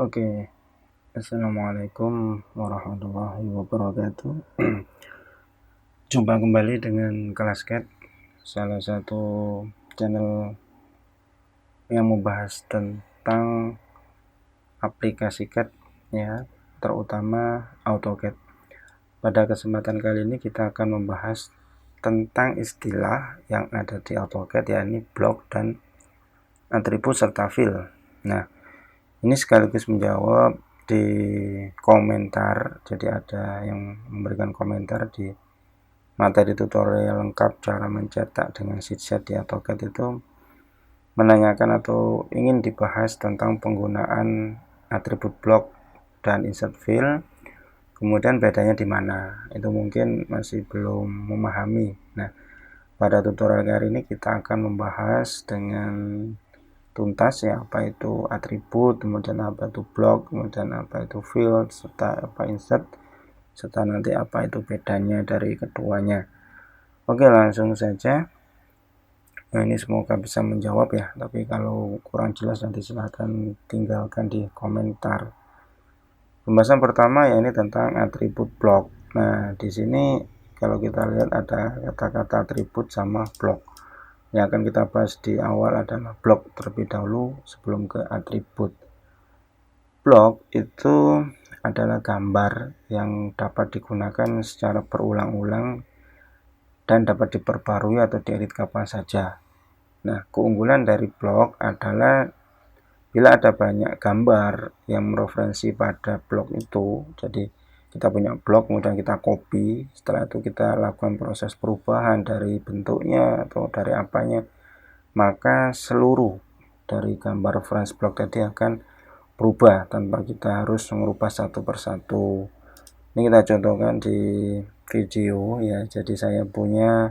Oke, Assalamualaikum warahmatullahi wabarakatuh. Jumpa kembali dengan Kelas Cat, salah satu channel yang membahas tentang aplikasi CAD ya, terutama AutoCAD. Pada kesempatan kali ini kita akan membahas tentang istilah yang ada di AutoCAD, yakni blok dan atribut serta fill. Nah, ini sekaligus menjawab di komentar, jadi ada yang memberikan komentar di materi tutorial lengkap cara mencetak dengan sheet di AutoCAD itu menanyakan atau ingin dibahas tentang penggunaan atribut blok dan insert fill, kemudian bedanya di mana. Itu mungkin masih belum memahami. Nah, pada tutorial kali ini kita akan membahas dengan tuntas ya, apa itu atribut, kemudian apa itu blok, kemudian apa itu field, serta apa insert, serta nanti apa itu bedanya dari keduanya. Oke, langsung saja. Nah, ini semoga bisa menjawab ya, tapi kalau kurang jelas nanti silahkan tinggalkan di komentar. Pembahasan pertama ya ini tentang atribut blok. Nah, di sini kalau kita lihat ada kata-kata atribut sama blok. Yang akan kita bahas di awal adalah blok terlebih dahulu sebelum ke atribut. Blok itu adalah gambar yang dapat digunakan secara berulang-ulang dan dapat diperbarui atau diedit kapan saja. Nah, keunggulan dari blok adalah bila ada banyak gambar yang mereferensi pada blok itu, jadi kita punya blok, kemudian kita copy, setelah itu kita lakukan proses perubahan dari bentuknya atau dari apanya, maka seluruh dari gambar reference blok tadi akan berubah tanpa kita harus mengubah satu persatu. Ini kita contohkan di video ya. Jadi saya punya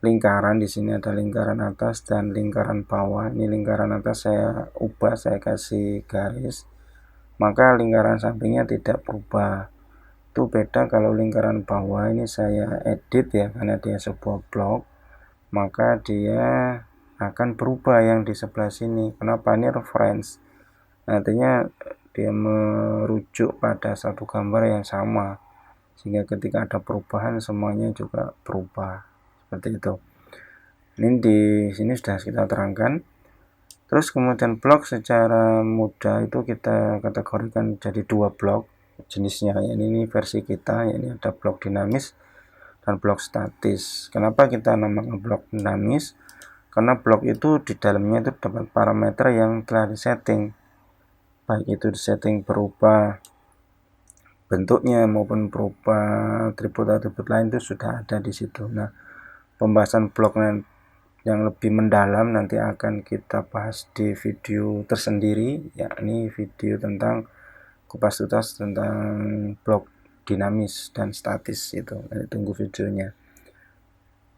lingkaran, di sini ada lingkaran atas dan lingkaran bawah. Ini lingkaran atas saya ubah, saya kasih garis, maka lingkaran sampingnya tidak berubah. Itu beda kalau lingkaran bawah ini saya edit ya, karena dia sebuah blok, maka dia akan berubah yang di sebelah sini. Kenapa? Ini reference, artinya dia merujuk pada satu gambar yang sama, sehingga ketika ada perubahan semuanya juga berubah seperti itu. Ini di sini sudah kita terangkan. Terus kemudian blok secara mudah itu kita kategorikan jadi dua blok jenisnya. Ini versi kita, ini ada blok dinamis dan blok statis. Kenapa kita namakan blok dinamis? Karena blok itu di dalamnya itu dapat parameter yang telah disetting, baik itu disetting berubah bentuknya maupun berubah atribut-atribut lain itu sudah ada di situ. Nah, pembahasan blok yang lebih mendalam nanti akan kita bahas di video tersendiri, yakni video tentang kupas tuntas tentang blok dinamis dan statis itu. Nanti tunggu videonya.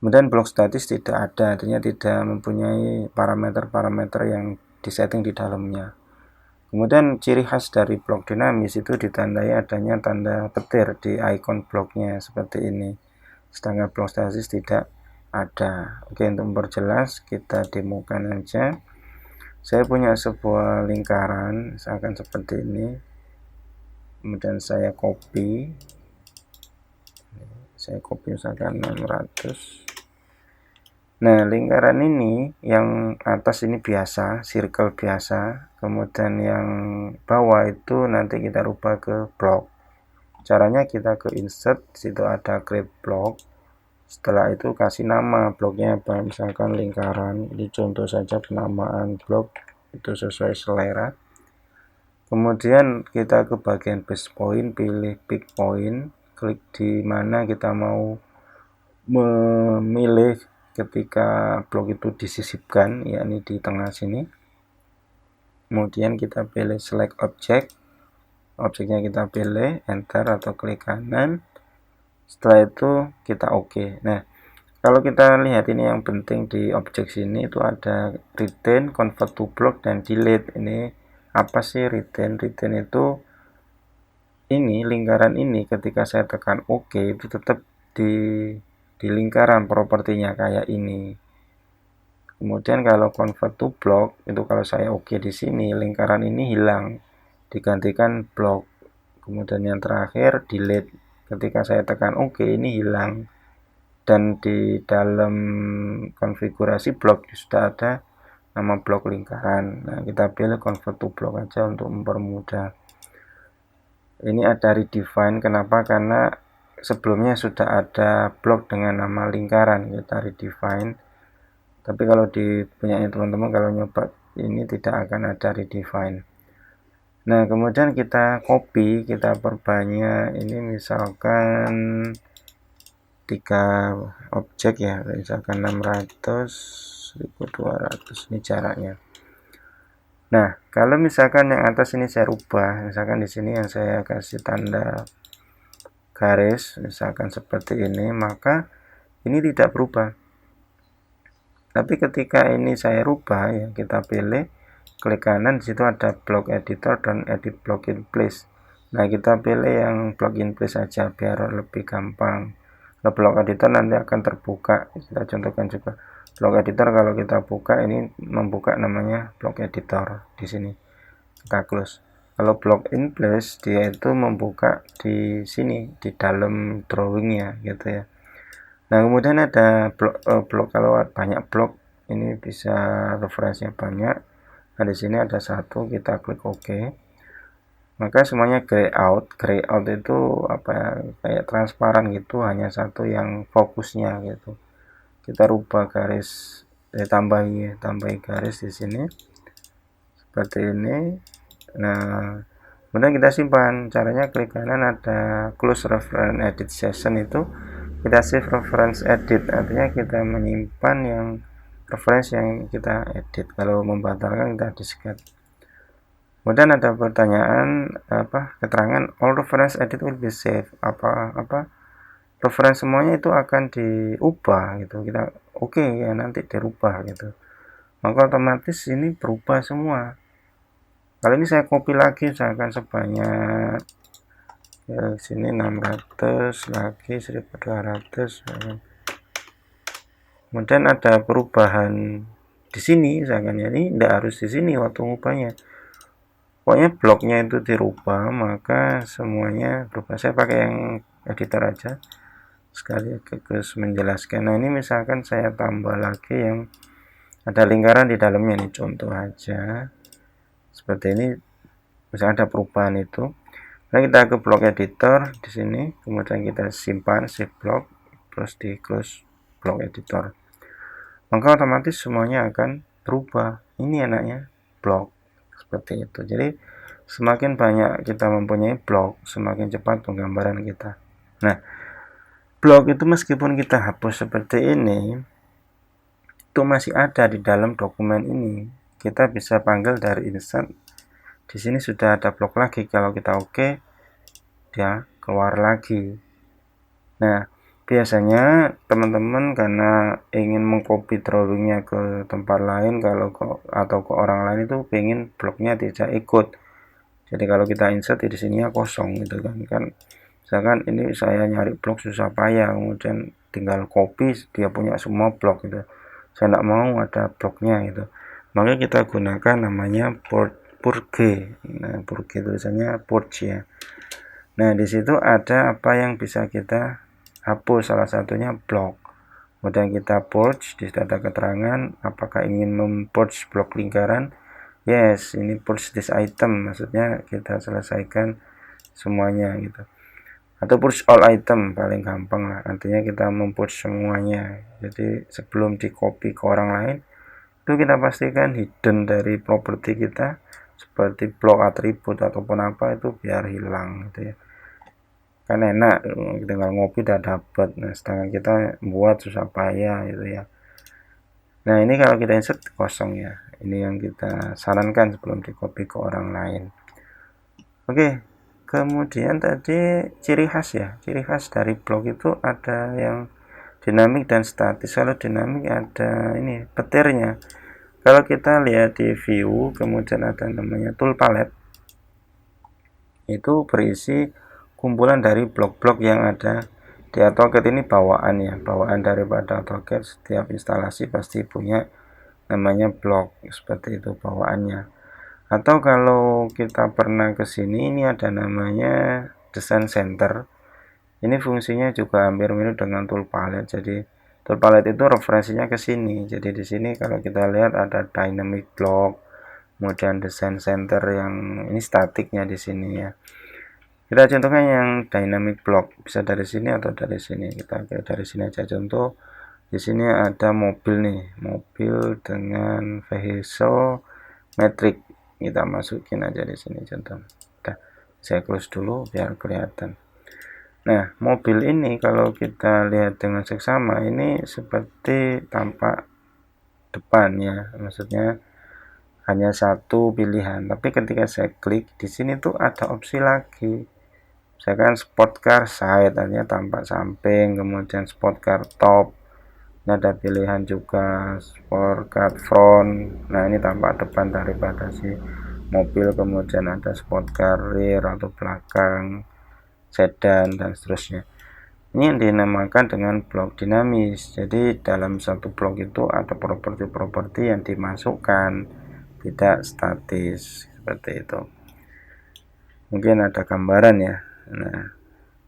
Kemudian blok statis tidak ada, artinya tidak mempunyai parameter-parameter yang disetting di dalamnya. Kemudian ciri khas dari blok dinamis itu ditandai adanya tanda petir di icon bloknya seperti ini. Sedangkan blok statis tidak ada. Oke, untuk memperjelas kita demokan aja. Saya punya sebuah lingkaran seakan seperti ini, kemudian saya copy misalkan 600. Nah, lingkaran ini yang atas ini biasa, circle biasa, kemudian yang bawah itu nanti kita rubah ke blok. Caranya kita ke insert, situ ada create block. Setelah itu kasih nama bloknya apa, misalkan lingkaran. Ini contoh saja penamaan blok itu sesuai selera. Kemudian kita ke bagian base point, pilih pick point, klik di mana kita mau memilih ketika blok itu disisipkan, yakni di tengah sini. Kemudian kita pilih select object, objeknya kita pilih, enter atau klik kanan. Setelah itu kita OK. Nah, kalau kita lihat ini yang penting di objek sini itu ada retain, convert to block, dan delete. Ini apa sih retain? Retain itu ini lingkaran ini ketika saya tekan OK itu tetap di lingkaran propertinya kayak ini. Kemudian kalau convert to block itu kalau saya OK di sini lingkaran ini hilang. digantikan blok. Kemudian yang terakhir delete. Ketika saya tekan OK, ini hilang. Dan di dalam konfigurasi blok sudah ada nama blok lingkaran. Nah, kita pilih convert to block aja untuk mempermudah. Ini ada redefine. Kenapa? Karena sebelumnya sudah ada blok dengan nama lingkaran, kita redefine. Tapi kalau di punyanya teman-teman, kalau nyoba ini tidak akan ada redefine. Nah, kemudian kita copy, kita perbanyak. Ini misalkan 3 objek ya, misalkan 600, 1200, ini jaraknya. Nah, kalau misalkan yang atas ini saya rubah, misalkan di sini yang saya kasih tanda garis, misalkan seperti ini, maka ini tidak berubah. Tapi ketika ini saya rubah ya, kita pilih, klik kanan, di situ ada block editor dan edit block in place. Nah, kita pilih yang block in place saja biar lebih gampang. Kalau block editor nanti akan terbuka. Kita contohkan juga block editor, kalau kita buka ini membuka namanya block editor di sini. Kita close. Kalau block in place dia itu membuka di sini di dalam drawingnya gitu ya. Nah, kemudian ada blok kalau banyak blok ini bisa referensinya banyak. Nah, di sini ada satu, kita klik OK. Maka semuanya gray out itu apa ya, kayak transparan gitu, hanya satu yang fokusnya gitu. Kita rubah garis, tambahi garis di sini seperti ini. Nah, kemudian kita simpan. Caranya klik kanan, ada close reference edit session, itu kita save reference edit, artinya kita menyimpan yang reference yang kita edit. Kalau membatalkan kita discard. Kemudian ada pertanyaan keterangan all reference edit will be saved. Reference semuanya itu akan diubah gitu. Kita oke ya, nanti dirubah gitu. Maka otomatis ini berubah semua. Kalau ini saya copy lagi, misalkan sebanyak sini 600 lagi 1200. Kemudian ada perubahan di sini, misalkan ya, ini tidak harus di sini waktu ngubahnya. Pokoknya bloknya itu dirubah, maka semuanya berubah. Saya pakai yang editor aja sekali menjelaskan. Nah, ini misalkan saya tambah lagi yang ada lingkaran di dalamnya, ini contoh aja seperti ini. Misalnya ada perubahan itu. Nah, kita ke blok editor di sini, kemudian kita simpan save block, terus di close blok editor. Maka otomatis semuanya akan berubah. Ini anaknya blok. Seperti itu. Jadi semakin banyak kita mempunyai blok, semakin cepat penggambaran kita. Nah, blok itu meskipun kita hapus seperti ini, itu masih ada di dalam dokumen ini. Kita bisa panggil dari insert. Di sini sudah ada blok lagi. Kalau kita oke, dia keluar lagi. Nah, biasanya teman-teman karena ingin mengcopy drawingnya ke tempat lain atau ke orang lain, itu pengen bloknya tidak ikut. Jadi kalau kita insert di sini kosong gitu kan misalkan ini saya nyari blok susah payah, kemudian tinggal copy, dia punya semua blok gitu. Saya tidak mau ada bloknya gitu. Maka kita gunakan namanya purge. Nah, purge tulisannya purge ya. Nah, di situ ada apa yang bisa kita hapus, salah satunya blok. Kemudian kita purge, di situ ada keterangan apakah ingin mempurge blok lingkaran. Yes, ini purge this item, maksudnya kita selesaikan semuanya gitu. Atau purge all item, paling gampang lah, artinya kita mempurge semuanya. Jadi sebelum di copy ke orang lain, itu kita pastikan hidden dari properti kita, seperti blok atribut ataupun apa, itu biar hilang gitu ya. Kan enak tinggal ngopi udah dapat. Nah, sedangkan kita buat susah payah gitu ya. Nah, ini kalau kita insert kosong ya. Ini yang kita sarankan sebelum di copy ke orang lain. Oke, kemudian tadi ciri khas ya. Ciri khas dari blok itu ada yang dinamik dan statis. Kalau dinamik ada ini petirnya. Kalau kita lihat di view, kemudian ada namanya tool palette. Itu berisi kumpulan dari blok-blok yang ada di AutoCAD. Ini bawaan ya, bawaan daripada AutoCAD. Setiap instalasi pasti punya namanya blok, seperti itu bawaannya. Atau kalau kita pernah ke sini, ini ada namanya Design Center. Ini fungsinya juga hampir mirip dengan tool palette. Jadi tool palette itu referensinya ke sini. Jadi di sini kalau kita lihat ada dynamic block, kemudian design center yang ini statiknya di sini ya. Kita contohnya yang dynamic block, bisa dari sini atau dari sini. Kita dari sini aja contoh. Di sini ada mobil nih, mobil dengan vehicle metric. Kita masukin aja di sini contoh. Nah, saya close dulu biar kelihatan. Nah, mobil ini kalau kita lihat dengan seksama ini seperti tampak depan ya, maksudnya hanya satu pilihan. Tapi ketika saya klik di sini tuh ada opsi lagi. Misalkan sport car side, artinya tampak samping, kemudian sport car top. Ini ada pilihan juga sport car front. Nah, ini tampak depan daripada si mobil, kemudian ada sport car rear atau belakang, sedan dan seterusnya. Ini yang dinamakan dengan blok dinamis. Jadi dalam satu blok itu ada properti-properti yang dimasukkan, tidak statis seperti itu. Mungkin ada gambaran ya. Nah,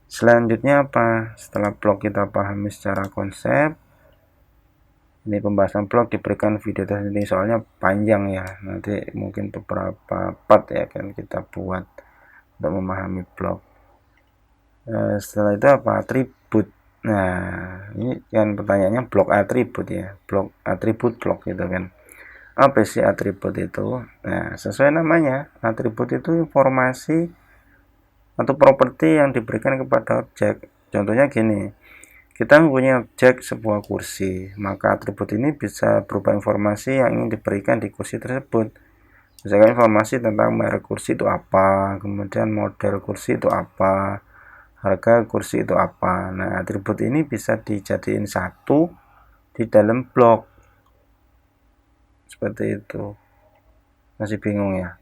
selanjutnya apa? Setelah blok kita pahami secara konsep, ini pembahasan blok diberikan video tersendiri soalnya panjang ya. Nanti mungkin beberapa part ya kan kita buat untuk memahami blok. Setelah itu apa? Atribut. Nah, ini kan pertanyaannya blok atribut ya, blok atribut blok gitu kan. Apa sih atribut itu? Nah, sesuai namanya, atribut itu informasi atau properti yang diberikan kepada objek. Contohnya gini, kita mempunyai objek sebuah kursi, maka atribut ini bisa berupa informasi yang ingin diberikan di kursi tersebut. Misalkan informasi tentang merek kursi itu apa, kemudian model kursi itu apa, harga kursi itu apa. Nah, atribut ini bisa dijadiin satu di dalam blok seperti itu. Masih bingung ya?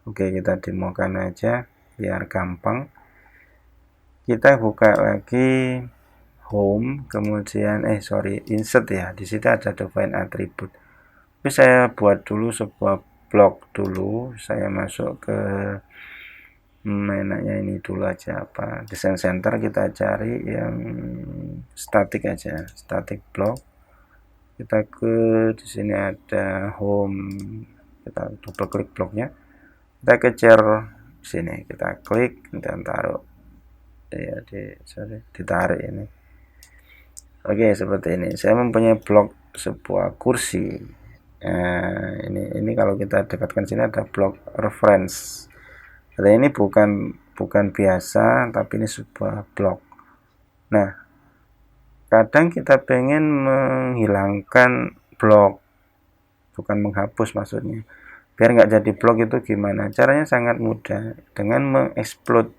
Oke, kita demokan aja biar gampang. Kita buka lagi home, kemudian insert ya. Di situ ada define attribute. Tapi saya buat dulu sebuah blok dulu. Saya masuk ke mainannya ini dulu aja, apa design center, kita cari yang static aja, static block. Kita ke di sini ada home, kita double klik bloknya, kita kejar sini, kita klik dan taruh ya ditarik ini. Oke, seperti ini. Saya mempunyai blok sebuah kursi. Nah, ini kalau kita dekatkan sini ada blok reference. Jadi ini bukan biasa, tapi ini sebuah blok. Nah, kadang kita pengen menghilangkan blok, bukan menghapus maksudnya. Biar nggak jadi blok itu gimana? Caranya sangat mudah, dengan mengeksplod.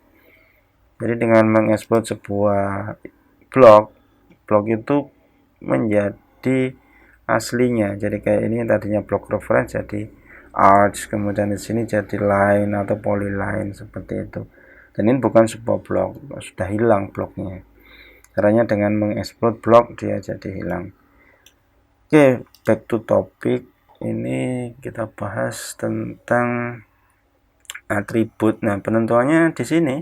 Jadi dengan mengeksplod sebuah blok itu menjadi aslinya. Jadi kayak ini tadinya blok reference jadi arch, kemudian di sini jadi line atau polyline seperti itu. Dan ini bukan sebuah blok, sudah hilang bloknya. Caranya dengan mengeksplod blok dia jadi hilang. Oke, back to topic. Ini kita bahas tentang atribut. Nah, penentuannya di sini.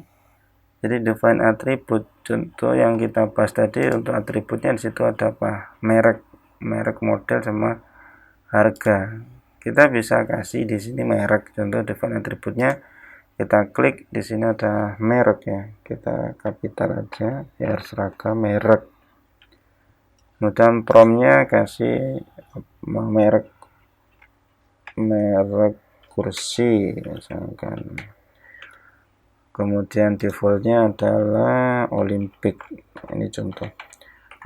Jadi define atribut. Contoh yang kita bahas tadi untuk atributnya di situ ada apa? Merek model sama harga. Kita bisa kasih di sini merek. Contoh define atributnya, kita klik di sini ada merek ya. Kita kapital aja biar seragam merek. Kemudian promnya kasih merek kursi misalkan. Kemudian defaultnya adalah Olympic. Ini contoh.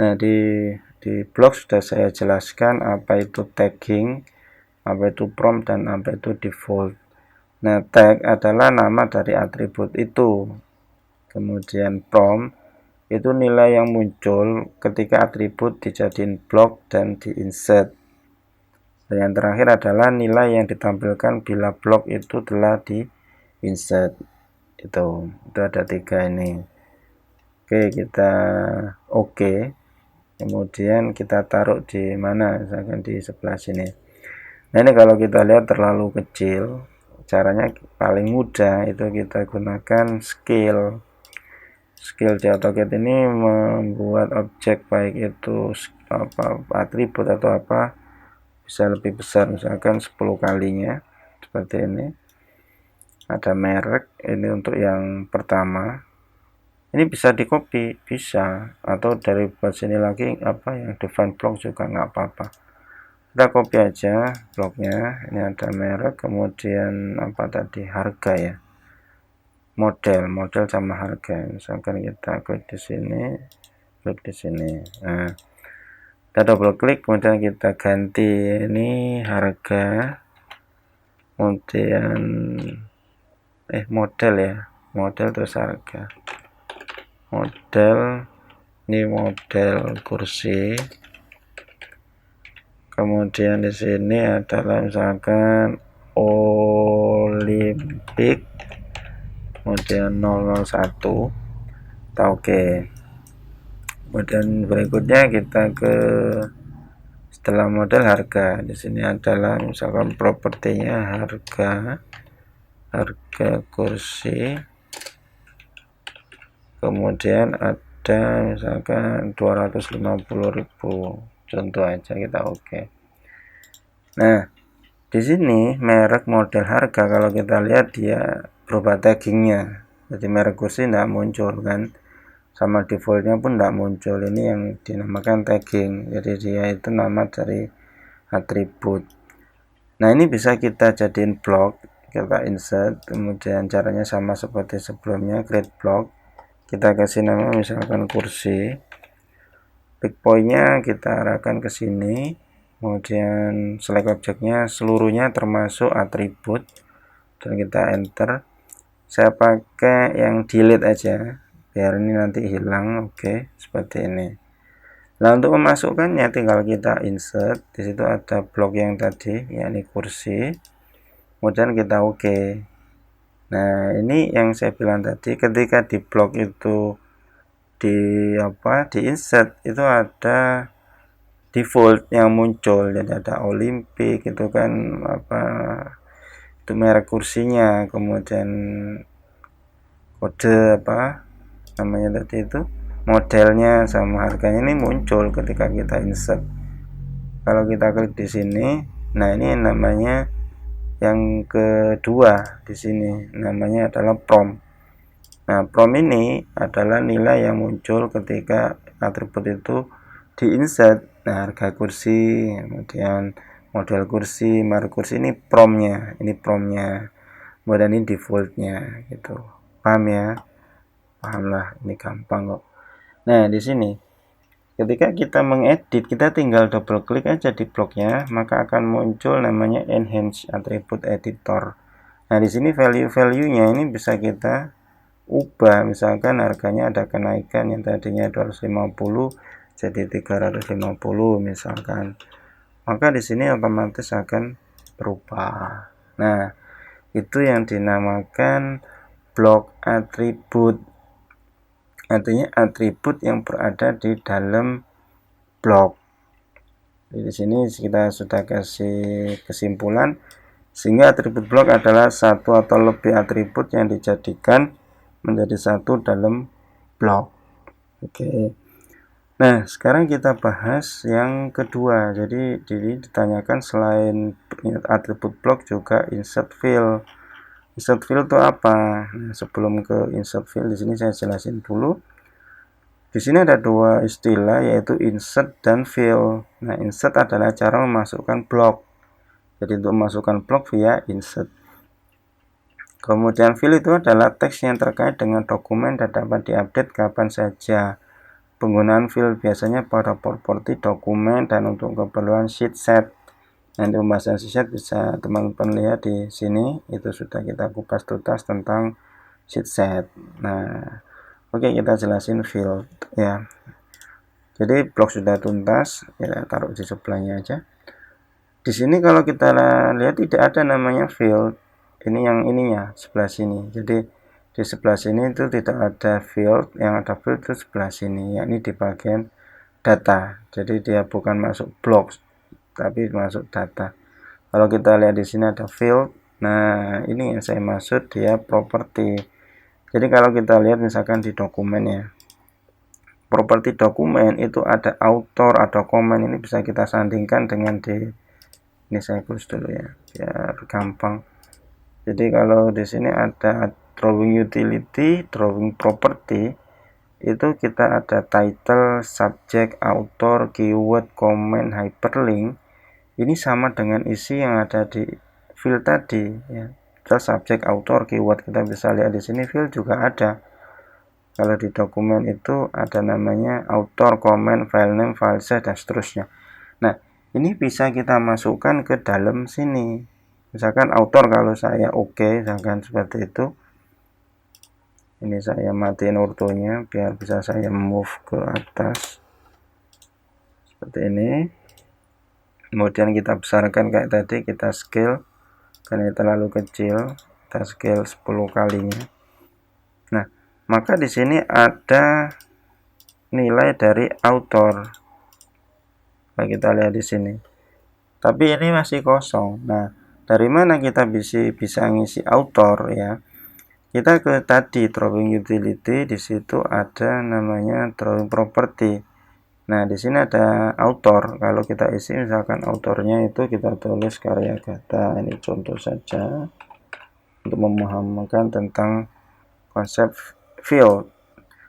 Nah, di blog sudah saya jelaskan apa itu tagging, apa itu prompt, dan apa itu default. Nah, tag adalah nama dari atribut itu. Kemudian prompt itu nilai yang muncul ketika atribut dijadiin blok dan diinsert. Dan yang terakhir adalah nilai yang ditampilkan bila blok itu telah diinsert. Itu ada 3 ini. Oke, kita kemudian kita taruh di mana, misalkan di sebelah sini. Nah, ini kalau kita lihat terlalu kecil, caranya paling mudah itu kita gunakan skill di AutoCAD ini membuat objek baik itu atribut atau apa bisa lebih besar, misalkan 10 kalinya seperti ini. Ada merek, ini untuk yang pertama, ini bisa di copy, bisa, atau dari buat sini lagi yang define block juga nggak apa-apa. Kita copy aja bloknya. Ini ada merek, kemudian harga ya, model sama harga. Misalkan kita klik di sini, nah kita double klik, kemudian kita ganti ini harga, kemudian model ya, model terus harga, model, ini model kursi, kemudian di sini adalah misalkan Olimpik, kemudian 001, oke. Kemudian berikutnya kita ke setelah model harga, di sini adalah misalkan propertinya harga kursi, kemudian ada misalkan 250.000 contoh aja, kita oke. Nah, di sini merek, model, harga, kalau kita lihat dia berubah taggingnya, jadi merek kursi tidak muncul kan, sama defaultnya pun tidak muncul. Ini yang dinamakan tagging, jadi dia itu nama dari atribut. Nah, ini bisa kita jadiin blok, kita insert, kemudian caranya sama seperti sebelumnya, create block, kita kasih nama misalkan kursi, pick point-nya kita arahkan ke sini, kemudian select objeknya seluruhnya termasuk atribut, dan kita enter. Saya pakai yang delete aja biar ini nanti hilang. Oke, seperti ini. Nah, untuk memasukkannya tinggal kita insert, di situ ada blok yang tadi yakni kursi, kemudian kita oke. Nah, ini yang saya bilang tadi, ketika di blok itu di insert, itu ada default yang muncul, jadi ada Olimpik itu kan itu merek kursinya, kemudian kode namanya tadi itu, modelnya sama harganya ini muncul ketika kita insert. Kalau kita klik di sini, nah ini namanya yang kedua, di sini namanya adalah prompt. Nah, prompt ini adalah nilai yang muncul ketika atribut itu diinsert. Nah, harga kursi, kemudian model kursi, merek kursi, ini promptnya, kemudian ini defaultnya gitu. Paham ya? Paham lah, ini gampang kok. Nah, di sini ketika kita mengedit, kita tinggal double klik aja di bloknya, maka akan muncul namanya enhance attribute editor. Nah, di sini value-nya ini bisa kita ubah, misalkan harganya ada kenaikan, yang tadinya 250 jadi 350 misalkan, maka di sini otomatis akan berubah. Nah, itu yang dinamakan blok atribut, artinya atribut yang berada di dalam blok. Di sini kita sudah kasih kesimpulan, sehingga atribut blok adalah satu atau lebih atribut yang dijadikan menjadi satu dalam blok. Oke. Nah, sekarang kita bahas yang kedua. Jadi ditanyakan selain atribut blok juga insert field. Insert field itu apa? Nah, sebelum ke insert field, di sini saya jelasin dulu. Di sini ada dua istilah, yaitu insert dan fill. Nah, insert adalah cara memasukkan blok. Jadi untuk memasukkan blok via insert. Kemudian fill itu adalah teks yang terkait dengan dokumen dan dapat diupdate kapan saja. Penggunaan fill biasanya pada properti dokumen dan untuk keperluan sheet set. Nanti pembahasan sheet set bisa teman-teman lihat di sini, itu sudah kita kupas tuntas tentang sheet set. Nah, oke, kita jelasin fill ya. Jadi blok sudah tuntas, kita taruh di sebelahnya aja. Di sini kalau kita lihat tidak ada namanya field. Ini yang ininya sebelah sini. Jadi di sebelah sini itu tidak ada field, yang ada field itu sebelah sini, yakni di bagian data. Jadi dia bukan masuk blok, tapi masuk data. Kalau kita lihat di sini ada field, Nah, ini yang saya maksud dia properti. Jadi kalau kita lihat misalkan di dokumen ya, properti dokumen itu ada author, ada komen, ini bisa kita sandingkan dengan ini saya tulis dulu ya, biar gampang. Jadi kalau di sini ada drawing utility, drawing property, itu kita ada title, subject, author, keyword, comment, hyperlink. Ini sama dengan isi yang ada di field tadi ya. Terus subject, author, keyword, kita bisa lihat di sini field juga ada. Kalau di dokumen itu ada namanya author, comment, file name, file size, dan seterusnya. Nah, ini bisa kita masukkan ke dalam sini. Misalkan author kalau saya oke, misalkan seperti itu. Ini saya matiin ortonya biar bisa saya move ke atas. Seperti ini. Kemudian kita besarkan kayak tadi, kita scale. Karena ini terlalu kecil, kita scale 10 kalinya. Nah, maka di sini ada nilai dari author. Nah, kita lihat di sini. Tapi ini masih kosong. Nah, dari mana kita bisa ngisi author ya? Kita ke tadi drawing utility, di situ ada namanya drawing property. Nah, di sini ada author. Kalau kita isi misalkan autornya itu kita tulis Karyagata. Ini contoh saja untuk memahamkan tentang konsep field.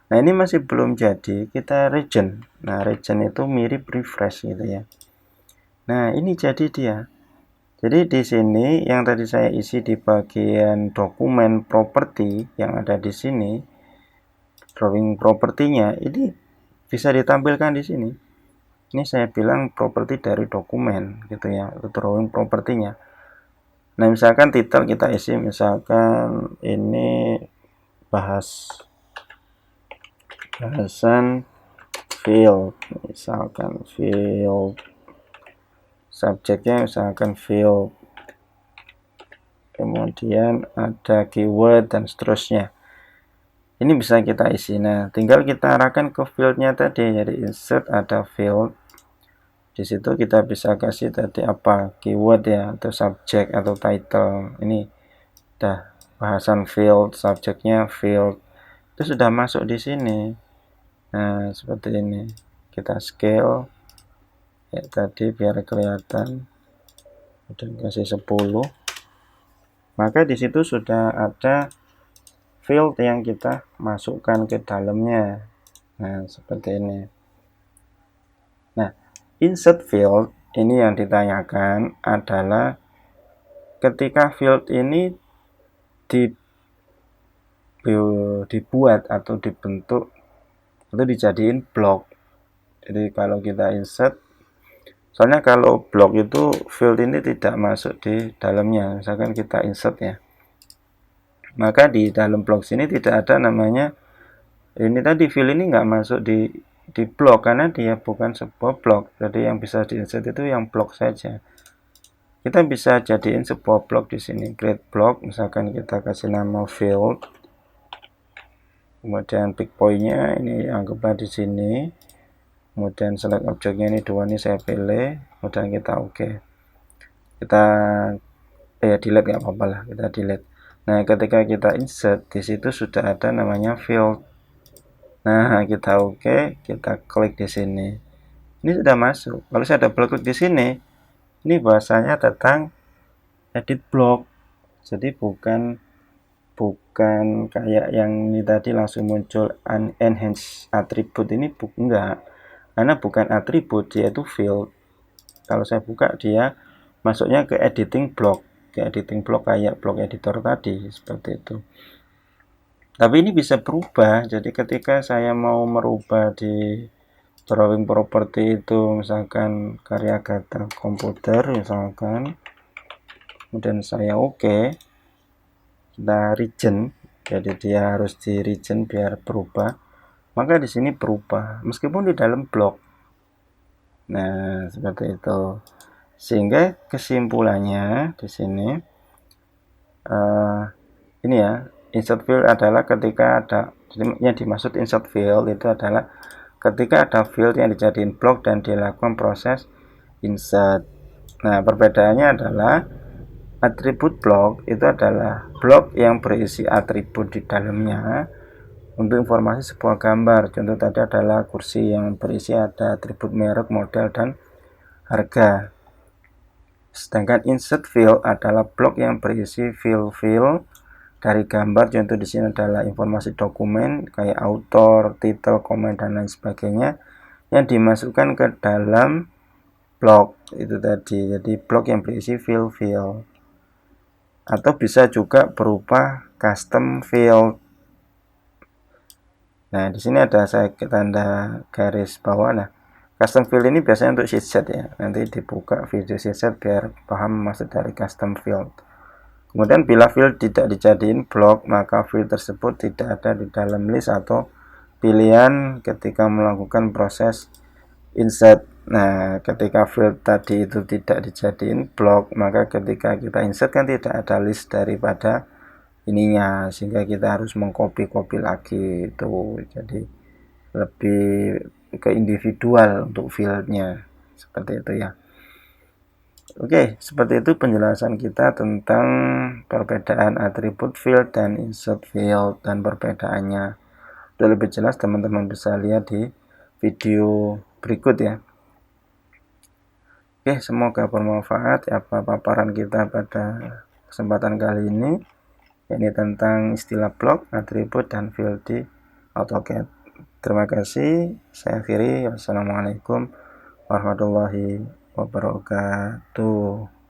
Nah, ini masih belum jadi, kita region. Nah, region itu mirip refresh gitu ya. Nah, ini jadi dia. Jadi di sini yang tadi saya isi di bagian dokumen property yang ada di sini, drawing propertinya ini bisa ditampilkan di sini. Ini saya bilang properti dari dokumen gitu ya, drawing propertinya. Nah, misalkan titel kita isi misalkan ini bahasan field, misalkan field, subjeknya misalkan field, kemudian ada keyword dan seterusnya. Ini bisa kita isi. Nah, tinggal kita arahkan ke fieldnya tadi. Jadi insert ada field. Di situ kita bisa kasih tadi apa, keyword ya, atau subject atau title. Ini dah bahasan field, subjeknya field. Itu sudah masuk di sini. Nah, seperti ini. Kita scale ya tadi biar kelihatan. Kemudian kasih 10. Maka di situ sudah ada field yang kita masukkan ke dalamnya. Nah, seperti ini. Nah, insert field ini yang ditanyakan adalah ketika field ini dibuat atau dibentuk atau dijadiin blok. Jadi kalau kita insert, soalnya kalau blok itu field ini tidak masuk di dalamnya. Misalkan kita insert ya, maka di dalam blok sini tidak ada namanya ini tadi field ini nggak masuk di blok karena dia bukan sebuah blok. Jadi yang bisa diinsert itu yang blok saja. Kita bisa jadiin sebuah blok di sini, create block. Misalkan kita kasih nama field, kemudian pick point-nya ini anggaplah di sini, kemudian select objeknya ini 2 ini saya pilih, kemudian kita oke. Kita delete nggak apa-apa lah, kita delete. Nah, ketika kita insert di situ sudah ada namanya field. Nah, kita oke, kita klik di sini. Ini sudah masuk. Kalau saya double klik di sini, ini bahasanya tentang edit block. Jadi bukan kayak yang ini tadi langsung muncul enhance attribute, ini enggak, karena bukan atribut, dia itu field. Kalau saya buka dia masuknya ke editing block kayak block editor tadi, seperti itu. Tapi ini bisa berubah, jadi ketika saya mau merubah di drawing property itu misalkan Karyagata komputer misalkan, kemudian saya oke, kita region, jadi dia harus di region biar berubah, maka di sini berubah meskipun di dalam blok. Nah, seperti itu. Sehingga kesimpulannya di sini ini ya, insert field adalah ketika ada, jadi yang dimaksud insert field itu adalah ketika ada field yang dijadiin blok dan dilakukan proses insert. Nah, perbedaannya adalah Atribut blok itu adalah blok yang berisi atribut di dalamnya untuk informasi sebuah gambar. Contoh tadi adalah kursi yang berisi ada atribut merek, model, dan harga. Sedangkan insert field adalah blok yang berisi field dari gambar. Contoh di sini adalah informasi dokumen kayak author, title, komen, dan lain sebagainya yang dimasukkan ke dalam blok itu tadi. Jadi blok yang berisi field. Atau bisa juga berupa custom field. Nah, di sini ada saya tanda garis bawah. Nah, custom field ini biasanya untuk sheetset ya. Nanti dibuka video sheetset biar paham maksud dari custom field. Kemudian bila field tidak dijadiin blok, maka field tersebut tidak ada di dalam list atau pilihan ketika melakukan proses insert. Nah, ketika field tadi itu tidak dijadiin blok, maka ketika kita insert kan tidak ada list daripada ininya, sehingga kita harus mengcopy lagi itu. Jadi lebih ke individual untuk fieldnya, seperti itu ya. Oke, seperti itu penjelasan kita tentang perbedaan atribut field dan insert field dan perbedaannya. Sudah lebih jelas teman-teman bisa lihat di video berikut ya. Oke, semoga bermanfaat apa paparan kita pada kesempatan kali ini, yakni tentang istilah blok, atribut, dan field di AutoCAD. Terima kasih. Saya akhiri. Wassalamualaikum warahmatullahi wabarakatuh.